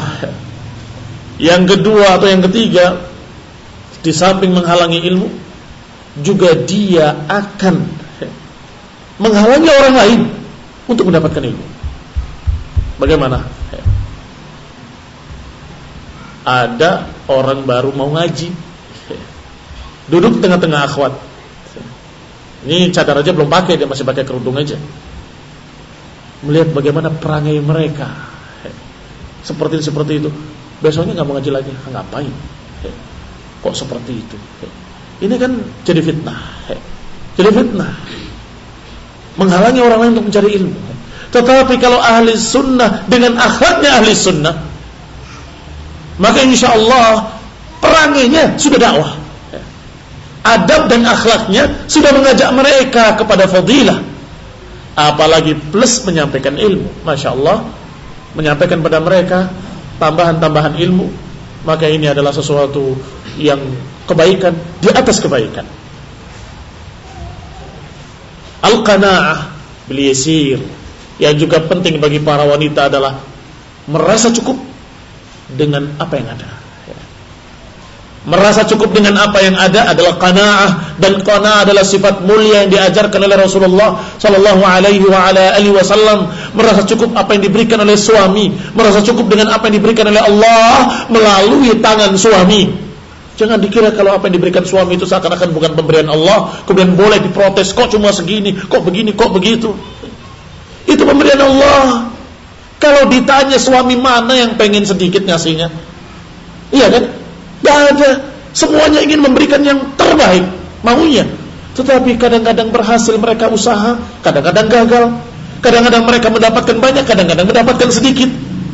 yang kedua atau yang ketiga, di samping menghalangi ilmu, juga dia akan menghalangi orang lain untuk mendapatkan ilmu. Bagaimana? Ada orang baru mau ngaji, duduk tengah-tengah akhwat. Ini cadar aja belum pakai, dia masih pakai kerudung aja. Melihat bagaimana perangai mereka seperti itu, besoknya nggak mau ngaji lagi. Ngapain? Kok seperti itu? Ini kan jadi fitnah. Menghalangi orang lain untuk mencari ilmu. Tetapi kalau ahli sunnah dengan akhlaknya ahli sunnah, maka insya Allah perangainya sudah dakwah. Adab dan akhlaknya sudah mengajak mereka kepada fadilah. Apalagi plus menyampaikan ilmu. Masya Allah, menyampaikan pada mereka tambahan-tambahan ilmu. Maka ini adalah sesuatu yang kebaikan di atas kebaikan. Al-qanaah bil yasir, yang juga penting bagi para wanita adalah merasa cukup dengan apa yang ada. Merasa cukup dengan apa yang ada adalah qanaah, dan qanaah adalah sifat mulia yang diajarkan oleh Rasulullah sallallahu alaihi wa ala alihi wasallam. Merasa cukup apa yang diberikan oleh suami, merasa cukup dengan apa yang diberikan oleh Allah melalui tangan suami. Jangan dikira kalau apa yang diberikan suami itu seakan-akan bukan pemberian Allah, kemudian boleh diprotes, kok cuma segini, kok begini, kok begitu. Itu pemberian Allah. Kalau ditanya suami mana yang pengen sedikit ngasihnya, iya kan? Gak ada. Semuanya ingin memberikan yang terbaik maunya. Tetapi kadang-kadang berhasil mereka usaha, kadang-kadang gagal. Kadang-kadang mereka mendapatkan banyak, kadang-kadang mendapatkan sedikit,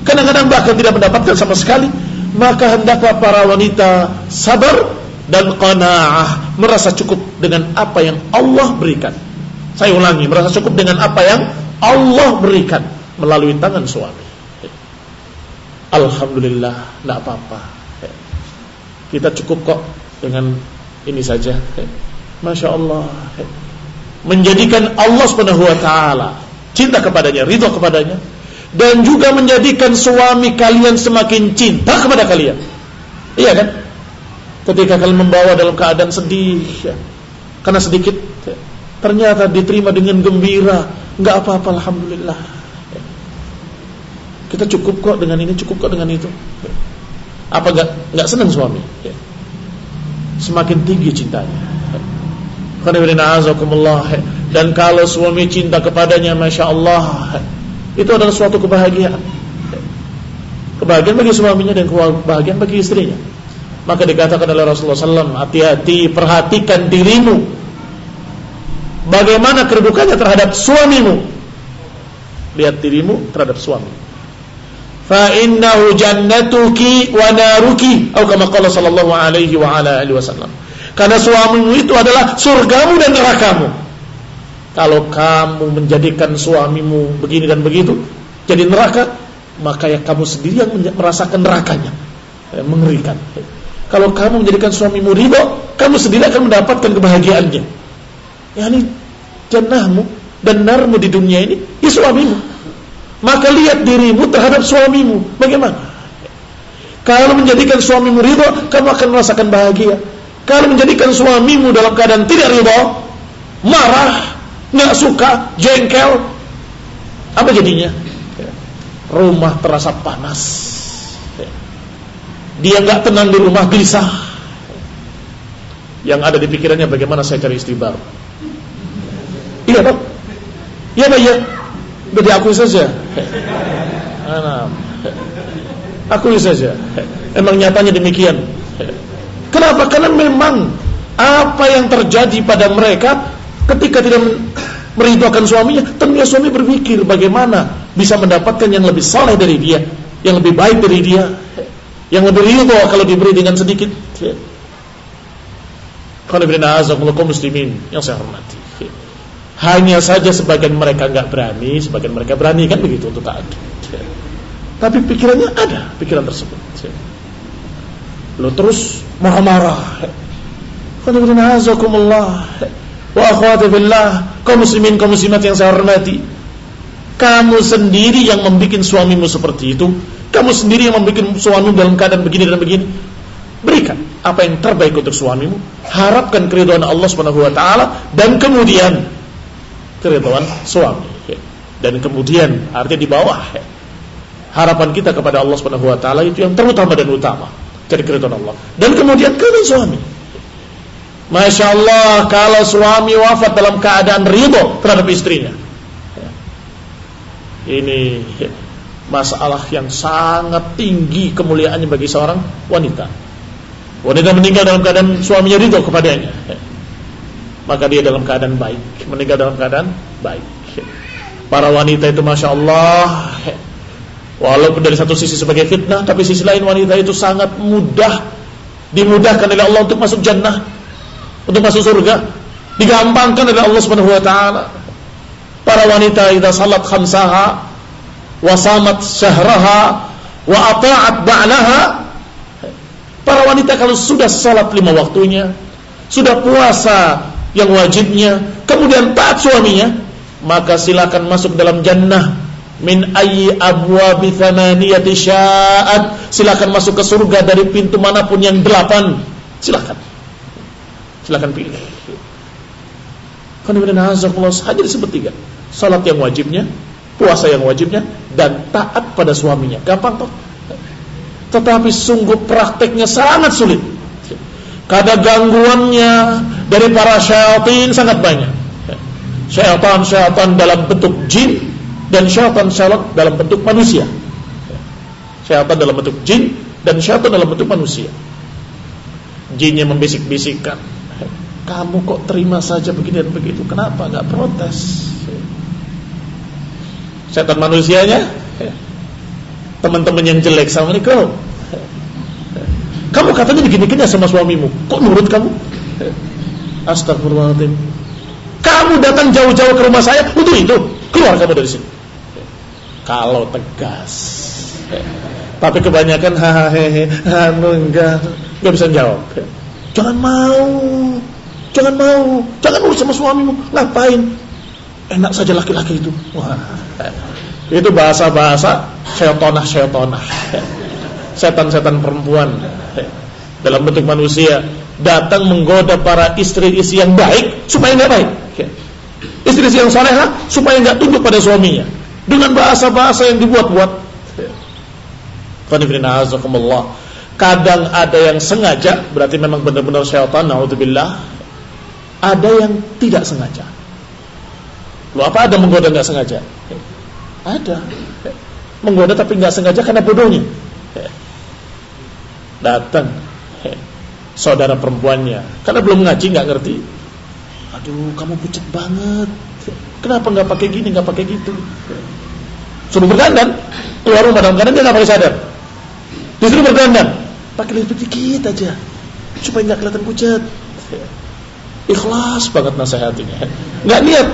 kadang-kadang bahkan tidak mendapatkan sama sekali. Maka hendaklah para wanita sabar dan qanaah, merasa cukup dengan apa yang Allah berikan. Saya ulangi, merasa cukup dengan apa yang Allah berikan melalui tangan suami. Alhamdulillah, tidak apa-apa, kita cukup kok dengan ini saja. Masya Allah. Menjadikan Allah Subhanahu wa ta'ala cinta kepadanya, ridha kepadanya, dan juga menjadikan suami kalian semakin cinta kepada kalian. Iya kan? Ketika kalian membawa dalam keadaan sedih, karena sedikit, ternyata diterima dengan gembira. Enggak apa-apa, alhamdulillah. Kita cukup kok dengan ini, cukup kok dengan itu. Apa enggak senang suami? Semakin tinggi cintanya. Dan kalau suami cinta kepadanya, masya Allah, itu adalah suatu kebahagiaan. Kebahagiaan bagi suaminya dan kebahagiaan bagi istrinya. Maka dikatakan oleh Rasulullah SAW, hati-hati, perhatikan dirimu, bagaimana kedudukannya terhadap suamimu. Lihat dirimu terhadap suami. Fa innahu jannatuki wa naruki, atau kama qala sallallahu alaihi wa ala alihi wasallam. Karena suamimu itu adalah surgamu dan nerakamu. Kalau kamu menjadikan suamimu begini dan begitu jadi neraka, maka ya kamu sendiri yang merasakan nerakanya. Mengerikan. Kalau kamu menjadikan suamimu ridho, kamu sendiri akan mendapatkan kebahagiaannya. Yani jannahmu dan narmu di dunia ini ya suamimu. Maka lihat dirimu terhadap suamimu bagaimana. Kalau menjadikan suamimu ridho, kamu akan merasakan bahagia. Kalau menjadikan suamimu dalam keadaan tidak ridho, marah, nggak suka, jengkel, apa jadinya? Rumah terasa panas. Dia nggak tenang di rumah, gelisah. Yang ada di pikirannya bagaimana saya cari istri baru. Iya Pak. Iya Pak ya. Jadi akui saja. Akui saja. Emang nyatanya demikian. Kenapa? Karena memang apa yang terjadi pada mereka ketika tidak meridhokan suaminya, tentunya suami berpikir bagaimana bisa mendapatkan yang lebih saleh dari dia, yang lebih baik dari dia, yang lebih ridho kalau diberi dengan sedikit. Kaum muslimin yang saya hormati. Hanya saja sebagian mereka enggak berani, sebagian mereka berani, kan begitu untuk taat. Tapi pikirannya ada, pikiran tersebut. Lo terus marah-marah. Wa akhwati billah, kaum muslimin kaum muslimat yang saya hormati. Kamu sendiri yang membuat suamimu seperti itu. Kamu sendiri yang membuat suamimu dalam keadaan begini dan begini. Berikan apa yang terbaik untuk suamimu. Harapkan keridhaan Allah Subhanahu wa taala dan kemudian keridhaan suami. Dan kemudian artinya di bawah. Harapan kita kepada Allah Subhanahu wa taala itu yang terutama dan utama. Cari keridhaan Allah. Dan kemudian keridhaan suami. Masya Allah, kalau suami wafat dalam keadaan ridho terhadap istrinya, ini masalah yang sangat tinggi kemuliaannya bagi seorang wanita. Wanita meninggal dalam keadaan suaminya ridho kepadanya, maka dia dalam keadaan baik, meninggal dalam keadaan baik. Para wanita itu Masya Allah, walaupun dari satu sisi sebagai fitnah, tapi sisi lain wanita itu sangat mudah, dimudahkan oleh Allah untuk masuk jannah, untuk masuk surga, digampangkan oleh Allah Subhanahu wa taala. Para wanita idza salat khamsaha wa samat syahraha wa ata'at ba'laha. Para wanita kalau sudah salat 5 waktunya, sudah puasa yang wajibnya, kemudian taat suaminya, maka silakan masuk dalam jannah min ayyi abwabi thamaniyati sya'at. Silakan masuk ke surga dari pintu manapun yang 8. Silakan pilih. Hanya disebut 3. Salat yang wajibnya, puasa yang wajibnya, dan taat pada suaminya. Gampang toh? Tetapi sungguh prakteknya sangat sulit. Karena gangguannya dari para syaitan sangat banyak. Syaitan dalam bentuk jin dan syaitan dalam bentuk manusia. Syaitan dalam bentuk jin dan syaitan dalam bentuk manusia. Jinnya membisik-bisikkan, kamu kok terima saja begini dan begitu, kenapa enggak protes? Syaitan manusianya, teman-teman yang jelek, Assalamualaikum, kamu katanya begini-begini sama suamimu, kok nurut kamu? Astagfirullahaladzim, kamu datang jauh-jauh ke rumah saya untuk itu, keluar kamu dari sini. Kalau tegas, tapi kebanyakan enggak bisa jawab. Jangan mau urus sama suamimu. Ngapain? Enak saja laki-laki itu. Wah, itu bahasa-bahasa syaitanah. Setan-setan perempuan dalam bentuk manusia datang menggoda para istri-istri yang baik supaya enggak baik. Istri-istri yang salehah supaya enggak tunduk pada suaminya dengan bahasa-bahasa yang dibuat-buat. Kadang ada yang sengaja, berarti memang benar-benar syaitan, naudzubillah. Ada yang tidak sengaja. Loh, apa ada menggoda enggak sengaja? Ada. Menggoda tapi enggak sengaja karena bodohnya. Datang saudara perempuannya, karena belum ngaji, enggak ngerti. Aduh, kamu pucat banget. Kenapa enggak pakai gini, enggak pakai gitu? Suruh berdandan, keluar rumah dalam keadaan dia enggak pakai sadar. Disuruh berdandan, pakai lebih dikit aja supaya enggak kelihatan pucat. Ikhlas banget nasihatinya, enggak niat.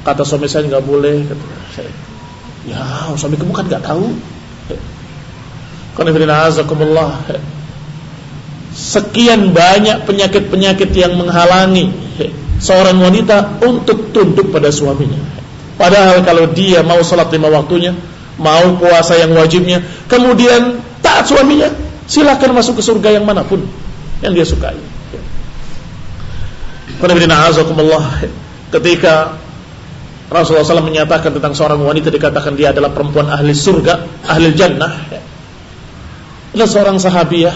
Kata suami saya enggak boleh, kata saya. Ya, suami kamu kan enggak tahu. Sekian banyak penyakit-penyakit yang menghalangi seorang wanita untuk tunduk pada suaminya. Padahal kalau dia mau salat 5 waktunya, mau puasa yang wajibnya, kemudian taat suaminya, silakan masuk ke surga yang manapun yang dia sukai. Ketika Rasulullah SAW menyatakan tentang seorang wanita, dikatakan dia adalah perempuan ahli surga, ahli jannah. Ada seorang sahabiah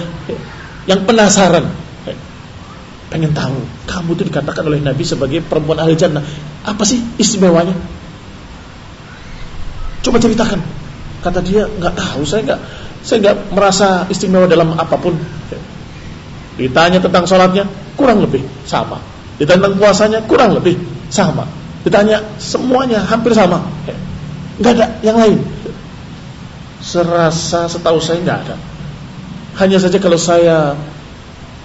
yang penasaran, pengen tahu, kamu itu dikatakan oleh Nabi sebagai perempuan ahli jannah, apa sih istimewanya? Coba ceritakan. Kata dia, nggak tahu, saya nggak merasa istimewa dalam apapun. Ditanya tentang sholatnya, kurang lebih sama. Ditanya tentang puasanya, kurang lebih sama. Ditanya semuanya hampir sama, nggak ada yang lain. Setahu saya nggak ada. Hanya saja kalau saya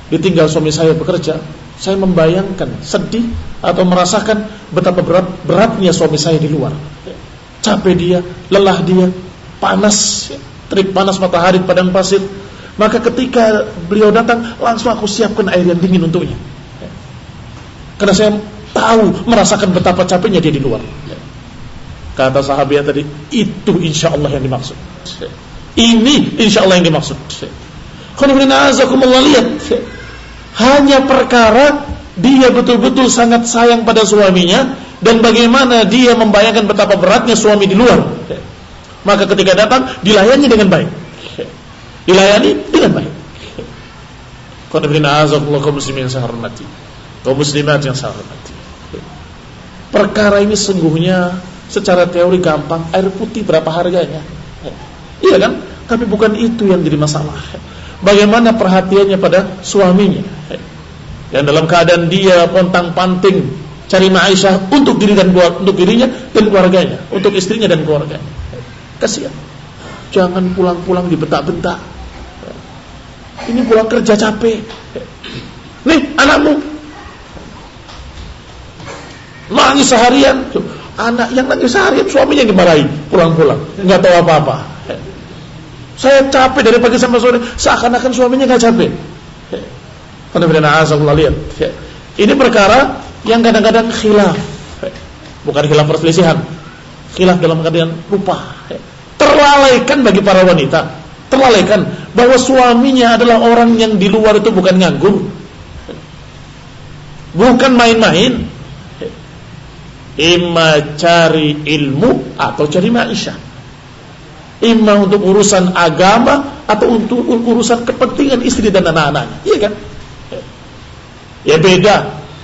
ditinggal suami saya bekerja, saya membayangkan sedih atau merasakan betapa beratnya suami saya di luar. Capek dia, lelah dia, panas, terik panas matahari di padang pasir. Maka ketika beliau datang, langsung aku siapkan air yang dingin untuknya. Karena saya tahu, merasakan betapa capeknya dia di luar. Kata sahabat tadi, itu insya Allah yang dimaksud. Ini insya Allah yang dimaksud. Lihat, hanya perkara dia betul-betul sangat sayang pada suaminya, dan bagaimana dia membayangkan betapa beratnya suami di luar. Maka ketika datang, dilayani dengan baik. Dilayani dengan baik. Kaum muslimin yang saya hormati, kaum muslimat yang saya hormati, perkara ini sungguhnya secara teori gampang. Air putih berapa harganya? Iya kan? Tapi bukan itu yang jadi masalah. Bagaimana perhatiannya pada suaminya, yang dalam keadaan dia pontang-panting cari maisha untuk dirinya dan keluarganya, untuk istrinya dan keluarganya. Kasihan. Jangan pulang-pulang dibentak-bentak. Ini pulang kerja capek. Nih anakmu nangis seharian. Anak yang nangis seharian, suaminya yang dimarahi pulang-pulang, nggak tahu apa-apa. Saya capek dari pagi sampai sore, seakan-akan suaminya nggak capek. Lihat, ini perkara yang kadang-kadang khilaf, bukan khilaf perselisihan, khilaf dalam keadaan lupa. Terlalaikan bagi para wanita, terlalaikan bahwa suaminya adalah orang yang di luar itu bukan nganggur, bukan main-main. Imma cari ilmu atau cari maisha, imma untuk urusan agama atau untuk urusan kepentingan istri dan anak-anaknya. Iya kan? Ya beda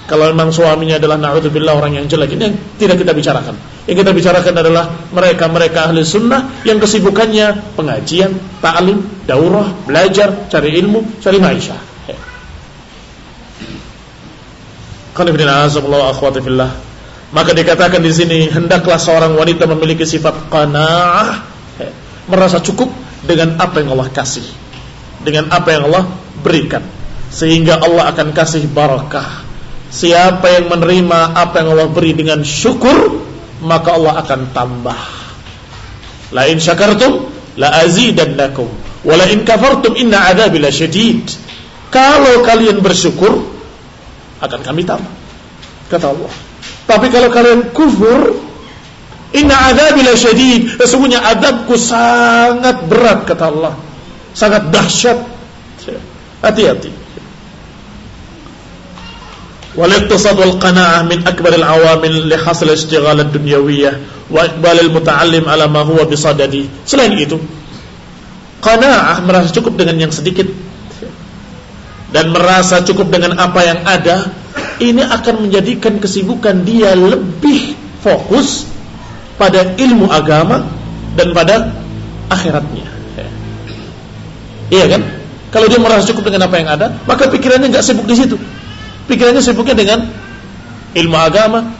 kalau memang suaminya adalah na'udzubillah orang yang jelek. Ini yang tidak kita bicarakan. Yang kita bicarakan adalah mereka ahli sunnah yang kesibukannya pengajian, ta'lim, daurah, belajar, cari ilmu, cari maisha. Qanifidina azamullah akhwati fillah. Maka dikatakan di sini, hendaklah seorang wanita memiliki sifat qanaah, merasa cukup dengan apa yang Allah kasih, dengan apa yang Allah berikan, sehingga Allah akan kasih barakah. Siapa yang menerima apa yang Allah beri dengan syukur, maka Allah akan tambah. La in syakartum la azidannakum wa la in kafartum inna adzabi lasyadid. Kalau kalian bersyukur, akan kami tambah, kata Allah. Tapi kalau kalian kufur, inna adzabi lasyadid, sesungguhnya adabku sangat berat, kata Allah, sangat dahsyat. Hati-hati. Wal-iqtisad wal-qana'ah min akbar al-awamil li hasl ishtighal ad-dunyawiyyah wa iqbal al-muta'allim ala ma huwa bisadadi. Selain itu, qana'ah, merasa cukup dengan yang sedikit dan merasa cukup dengan apa yang ada, ini akan menjadikan kesibukan dia lebih fokus pada ilmu agama dan pada akhiratnya. Iya kan? Kalau dia merasa cukup dengan apa yang ada, maka pikirannya nggak sibuk di situ. Pikirannya sibuknya dengan ilmu agama,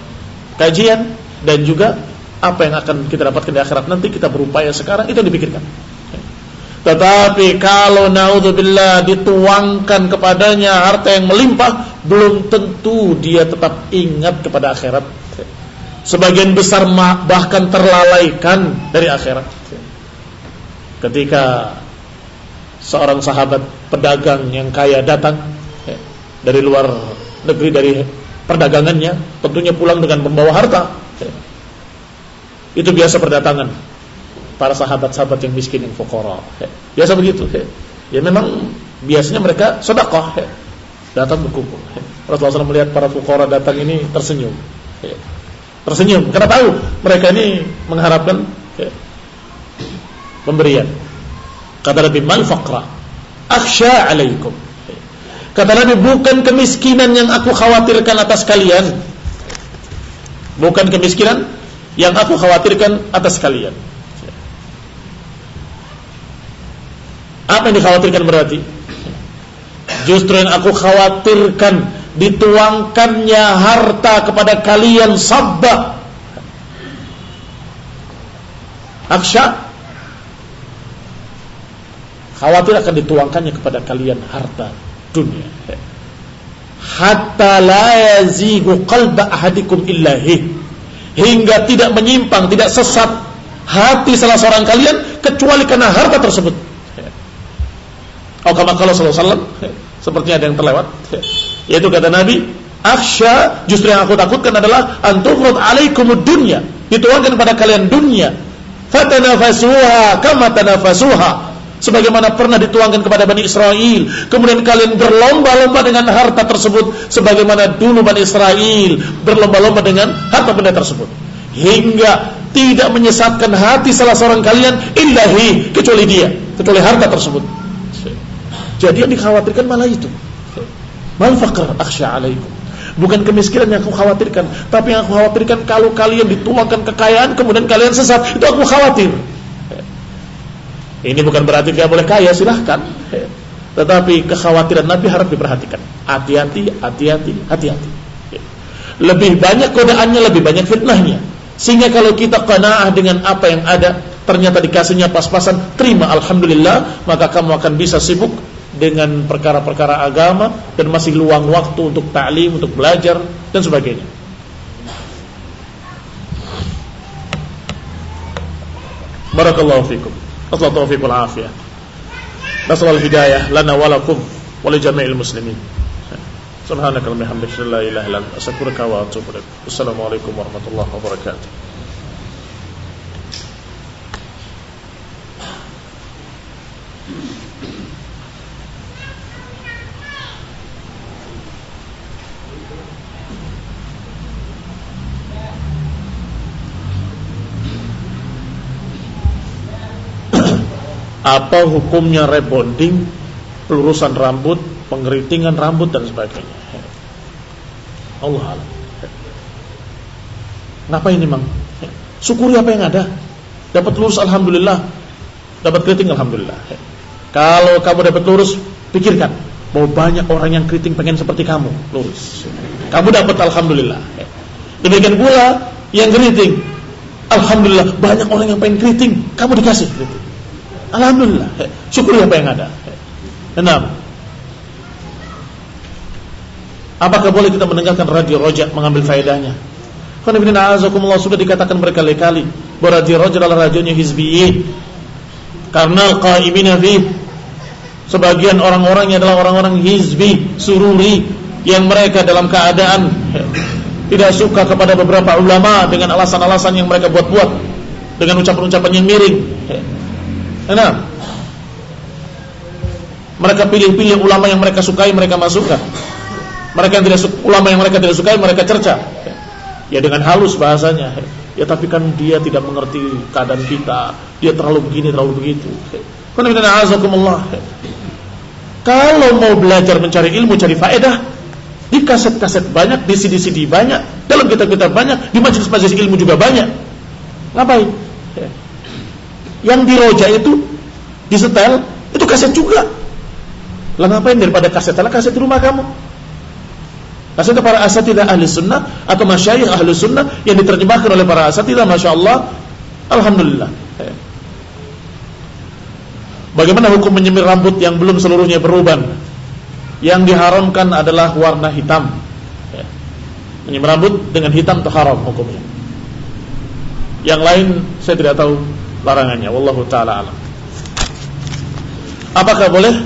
kajian, dan juga apa yang akan kita dapatkan di akhirat nanti. Kita berupaya sekarang, itu yang dipikirkan. Tetapi kalau naudzubillah dituangkan kepadanya harta yang melimpah, belum tentu dia tetap ingat kepada akhirat. Sebagian besar bahkan terlalaikan dari akhirat. Ketika seorang sahabat pedagang yang kaya datang dari luar negeri, dari perdagangannya, tentunya pulang dengan membawa harta. Itu biasa berdatangan para sahabat-sahabat yang miskin, yang fuqara. Biasa begitu. Ya memang biasanya mereka sedekah, datang berkumpul. Rasulullah SAW melihat para fuqara datang ini tersenyum. Tersenyum karena tahu mereka ini mengharapkan pemberian. Kata Nabi, mal faqra akhsha alaikum. Kata Nabi, bukan kemiskinan yang aku khawatirkan atas kalian. Bukan kemiskinan yang aku khawatirkan atas kalian. Apa yang dikhawatirkan berarti? Justru yang aku khawatirkan dituangkannya harta kepada kalian sabba. Aksya, khawatir akan dituangkannya kepada kalian harta dunia. Hatta la yazighu qalba ahadikum illahi, hingga tidak menyimpang, tidak sesat hati salah seorang kalian kecuali karena harta tersebut. Kama qala sallallahu alaihi wasallam, sepertinya ada yang terlewat, yaitu kata Nabi, akhsha, justru yang aku takutkan adalah antufrad alaikumud dunya, dituangkan kepada kalian dunia, fatanafasuha kama tanafasuha, sebagaimana pernah dituangkan kepada Bani Israel, kemudian kalian berlomba-lomba dengan harta tersebut sebagaimana dulu Bani Israel berlomba-lomba dengan harta benda tersebut, hingga tidak menyesatkan hati salah seorang kalian illahi, kecuali harta tersebut. Jadi yang dikhawatirkan malah itu. Mal faqr akhsha alaikum. Bukan kemiskinan yang aku khawatirkan, tapi yang aku khawatirkan kalau kalian dituangkan kekayaan kemudian kalian sesat, itu aku khawatir. Ini bukan berarti tidak boleh kaya, silahkan. Tetapi kekhawatiran Nabi harus diperhatikan. Hati-hati. Lebih banyak godaannya, lebih banyak fitnahnya. Sehingga kalau kita qanaah dengan apa yang ada, ternyata dikasihnya pas-pasan, terima alhamdulillah, maka kamu akan bisa sibuk dengan perkara-perkara agama dan masih luang waktu untuk ta'lim, untuk belajar dan sebagainya. Barakallahu fikum. Wassalatu taufiq wal afiyah. Nasallahu hidayah lana wa lakum wa li jami'il muslimin. Subhanaka wa bihamdika la ilaha illa anta astaghfiruka wa atubu ilaik. Assalamualaikum warahmatullahi wabarakatuh. Apa hukumnya rebonding, pelurusan rambut, pengeritingan rambut dan sebagainya? Allah alam. Ngapain ini, Mang? Syukuri apa yang ada. Dapat lurus alhamdulillah, dapat keriting alhamdulillah. Kalau kamu dapat lurus, pikirkan bahwa banyak orang yang keriting pengen seperti kamu lurus. Kamu dapat alhamdulillah. Demikian pula yang keriting, alhamdulillah banyak orang yang pengen keriting, kamu dikasih keriting. Alhamdulillah, syukuri apa yang ada. Enam. Apakah boleh kita mendengarkan radio Roja mengambil faedahnya? Qanibina azakumullah, sudah dikatakan berkali-kali bahwa radio Roja adalah radionya hizbiyin. Karena qaimina fi, sebagian orang-orangnya adalah orang-orang hizbi, sururi, yang mereka dalam keadaan tidak suka kepada beberapa ulama dengan alasan-alasan yang mereka buat-buat, dengan ucapan-ucapan yang miring. Nah, mereka pilih-pilih ulama yang mereka sukai, mereka masukkan. Mereka yang tidak suka, ulama yang mereka tidak sukai, mereka cerca. Ya dengan halus bahasanya. Ya tapi kan dia tidak mengerti keadaan kita. Dia terlalu begini, terlalu begitu. Kalau mau belajar mencari ilmu, cari faedah, di kaset-kaset banyak, di CD-CD banyak, dalam kitab-kitab banyak, di majelis-majelis ilmu juga banyak. Ngapain? Yang di Roja itu di setel itu kaset juga. Lah ngapain daripada kaset di rumah kamu? Kaset para asatidzah ahli sunnah atau masyayikh ahli sunnah yang diterjemahkan oleh para asatidzah, masyaallah, alhamdulillah. Bagaimana hukum menyemir rambut yang belum seluruhnya beruban? Yang diharamkan adalah warna hitam. Menyemir rambut dengan hitam itu haram hukumnya. Yang lain saya tidak tahu larangannya, wallahu taala alam. Apakah boleh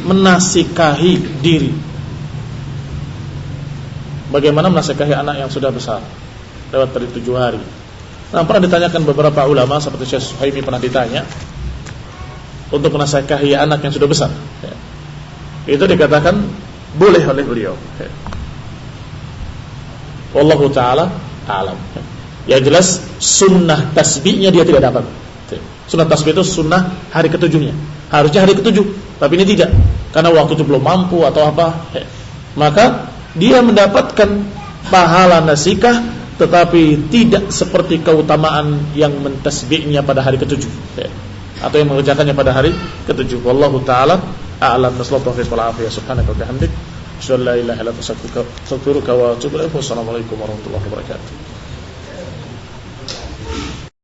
menasikahi diri? Bagaimana menasikahi anak yang sudah besar, lewat dari 7 hari? Nah, pernah ditanyakan beberapa ulama, seperti Syekh Suhaimi pernah ditanya untuk menasikahi anak yang sudah besar. Itu dikatakan boleh oleh beliau. Wallahu ta'ala a'lam. Ya jelas sunnah tasbihnya dia tidak dapat. Sunnah tasbih itu sunnah hari ketujuhnya. Harusnya hari ketujuh, tapi ini tidak, karena waktu itu belum mampu atau apa. Maka dia mendapatkan pahala nasikah, tetapi tidak seperti keutamaan yang mentasbihnya pada hari ketujuh, atau yang mengerjakannya pada hari ketujuh. Wallahu ta'ala a'lam. Nasallallahu alaihi wa sallam. Subhanaka wa bihamdik, asyhadu an la ilaha illa anta astaghfiruka wa atubu ilaik. Wassalamualaikum warahmatullahi wabarakatuh.